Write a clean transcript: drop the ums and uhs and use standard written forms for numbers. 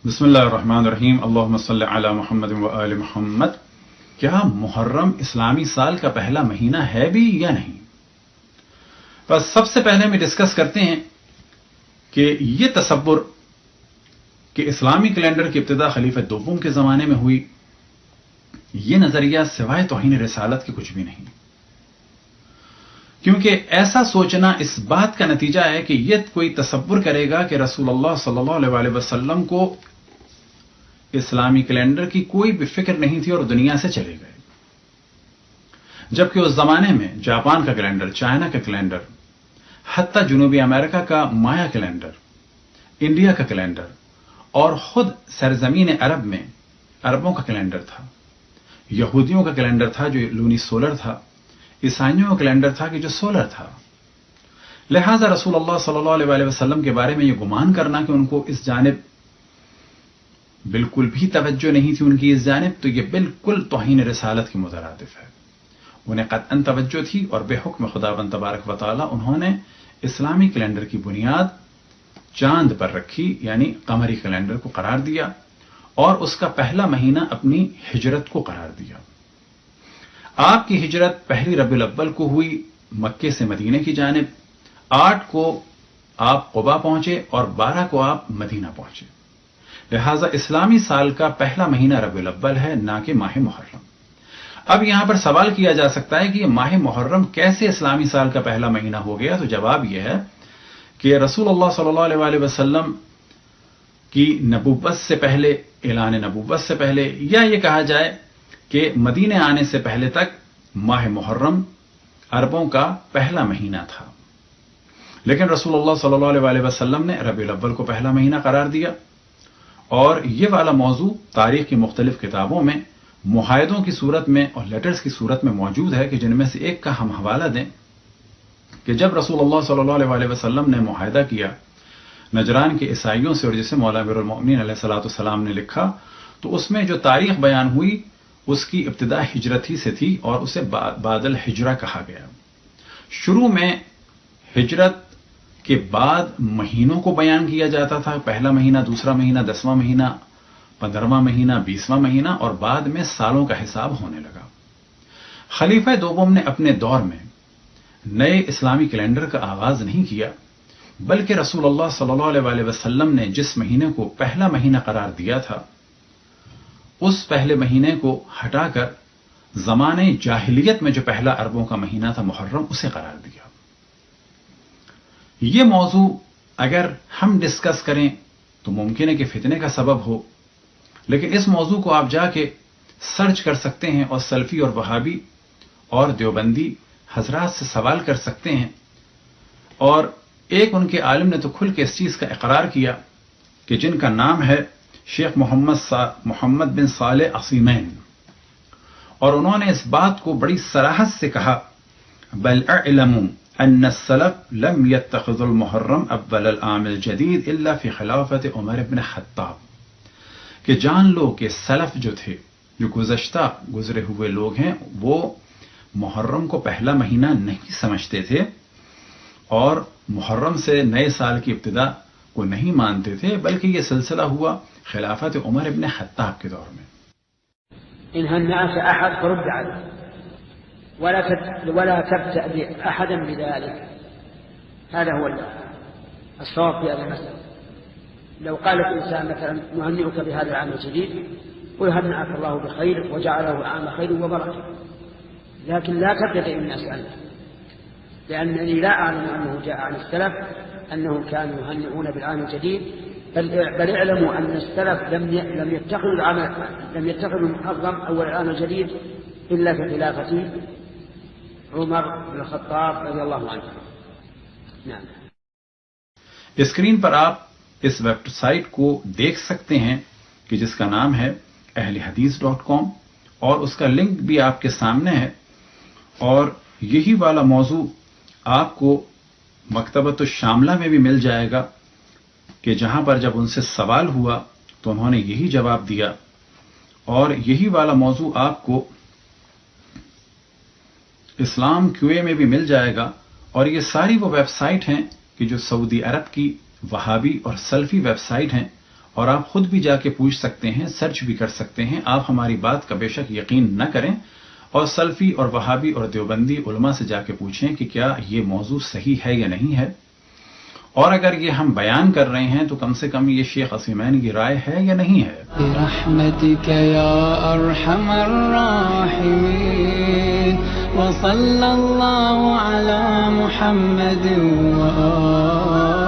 بسم اللہ الرحمن الرحیم اللہم صلی علی محمد و آل محمد۔ کیا محرم اسلامی سال کا پہلا مہینہ ہے بھی یا نہیں؟ بس سب سے پہلے ہم ڈسکس کرتے ہیں کہ یہ تصور کہ اسلامی کیلنڈر کی ابتدا خلیفہ دوم کے زمانے میں ہوئی، یہ نظریہ سوائے توہین رسالت کے کچھ بھی نہیں، کیونکہ ایسا سوچنا اس بات کا نتیجہ ہے کہ یہ کوئی تصور کرے گا کہ رسول اللہ صلی اللہ علیہ وسلم کو اسلامی کیلنڈر کی کوئی بھی فکر نہیں تھی اور دنیا سے چلے گئے، جبکہ اس زمانے میں جاپان کا کیلنڈر، چائنا کا کیلنڈر، حتیٰ جنوبی امریکہ کا مایا کیلنڈر، انڈیا کا کیلنڈر اور خود سرزمین عرب میں عربوں کا کیلنڈر تھا، یہودیوں کا کیلنڈر تھا جو لونی سولر تھا، عیسائیوں کا کیلنڈر تھا کہ جو سولر تھا۔ لہذا رسول اللہ صلی اللہ علیہ وسلم کے بارے میں یہ گمان کرنا کہ ان کو اس جانب بالکل بھی توجہ نہیں تھی ان کی اس جانب، تو یہ بالکل توہین رسالت کی مترادف ہے۔ انہیں قطعاً توجہ تھی اور بے حکم خداوند تبارک و تعالی انہوں نے اسلامی کیلنڈر کی بنیاد چاند پر رکھی، یعنی قمری کیلنڈر کو قرار دیا اور اس کا پہلا مہینہ اپنی ہجرت کو قرار دیا۔ آپ کی ہجرت پہلی ربیع الاول کو ہوئی مکے سے مدینے کی جانب، 8 کو آپ قبا پہنچے اور 12 کو آپ مدینہ پہنچے۔ لہذا اسلامی سال کا پہلا مہینہ ربیع الاول ہے، نہ کہ ماہ محرم۔ اب یہاں پر سوال کیا جا سکتا ہے کہ یہ ماہ محرم کیسے اسلامی سال کا پہلا مہینہ ہو گیا؟ تو جواب یہ ہے کہ رسول اللہ صلی اللہ علیہ وسلم کی نبوت سے پہلے، اعلان نبوت سے پہلے، یا یہ کہا جائے کہ مدینے آنے سے پہلے تک ماہ محرم عربوں کا پہلا مہینہ تھا، لیکن رسول اللہ صلی اللہ علیہ وسلم نے ربیع الاول کو پہلا مہینہ قرار دیا۔ اور یہ والا موضوع تاریخ کی مختلف کتابوں میں معاہدوں کی صورت میں اور لیٹرز کی صورت میں موجود ہے، کہ جن میں سے ایک کا ہم حوالہ دیں کہ جب رسول اللہ صلی اللہ علیہ وسلم نے معاہدہ کیا نجران کے عیسائیوں سے، اور جسے مولا امیر المؤمنین علیہ الصلوۃ والسلام نے لکھا، تو اس میں جو تاریخ بیان ہوئی اس کی ابتدا ہجرت ہی سے تھی اور اسے بعد الہجرہ کہا گیا۔ شروع میں ہجرت کے بعد مہینوں کو بیان کیا جاتا تھا، پہلا مہینہ، دوسرا مہینہ، 10واں مہینہ، 15واں مہینہ، 20واں مہینہ، اور بعد میں سالوں کا حساب ہونے لگا۔ خلیفہ دوم نے اپنے دور میں نئے اسلامی کیلنڈر کا آغاز نہیں کیا، بلکہ رسول اللہ صلی اللہ علیہ وسلم نے جس مہینے کو پہلا مہینہ قرار دیا تھا، اس پہلے مہینے کو ہٹا کر زمانے جاہلیت میں جو پہلا عربوں کا مہینہ تھا محرم، اسے قرار دیا۔ یہ موضوع اگر ہم ڈسکس کریں تو ممکن ہے کہ فتنے کا سبب ہو، لیکن اس موضوع کو آپ جا کے سرچ کر سکتے ہیں اور سلفی اور وہابی اور دیوبندی حضرات سے سوال کر سکتے ہیں، اور ایک ان کے عالم نے تو کھل کے اس چیز کا اقرار کیا کہ جن کا نام ہے شیخ محمد بن صالح عثیمین، اور انہوں نے اس بات کو بڑی صراحت سے کہا، بل اعلموا ان السلف لم يتخذوا المحرم اول العام الجدید الا فی خلافت عمر بن خطاب، کہ جان لو کہ سلف جو تھے، جو گزرے ہوئے لوگ ہیں، وہ محرم کو پہلا مہینہ نہیں سمجھتے تھے اور محرم سے نئے سال کی ابتدا کو نہیں مانتے تھے، بلکہ یہ سلسلہ ہوا خلافت عمر بن خطاب کے دور میں۔ إن هنأك أحد فرد عنه ولا تبتأ أحدا بذلك، هذا هو الصواب في هذه المسألة. لو قال الإنسان مثلا نهنئك بهذا العام الجديد ويهنئك الله بخير وجعله عام خير وبركة، لكن لا تبتدئ الناس عنه، لأنني لا أعلم أنه جاء عن السلف أنهم كانوا يهنئون بالعام الجديد، بل اعلموا أن السلف لم يتخذوا المحرم أول العام الجديد إلا في خلافة عمر بن الخطاب رضي الله عنه۔ نعم۔ اسکرین پر آپ اس ویب سائٹ کو دیکھ سکتے ہیں کہ جس کا نام ہے اہلحدیث.com، اور اس کا لنک بھی آپ کے سامنے ہے، اور یہی والا موضوع آپ کو مکتبۃ الشاملہ میں بھی مل جائے گا، کہ جہاں پر جب ان سے سوال ہوا تو انہوں نے یہی جواب دیا، اور یہی والا موضوع آپ کو اسلام QA میں بھی مل جائے گا، اور یہ ساری وہ ویب سائٹ ہیں کہ جو سعودی عرب کی وہابی اور سلفی ویب سائٹ ہیں، اور آپ خود بھی جا کے پوچھ سکتے ہیں، سرچ بھی کر سکتے ہیں. آپ ہماری بات کا بے شک یقین نہ کریں اور سلفی اور وہابی اور دیوبندی علماء سے جا کے پوچھیں کہ کیا یہ موضوع صحیح ہے یا نہیں ہے. اور اگر یہ ہم بیان کر رہے ہیں تو کم سے کم یہ شیخ عثیمین کی رائے ہے یا نہیں ہے. برحمتک یا ارحم الراحمین وصلی اللہ علی محمد وآلہ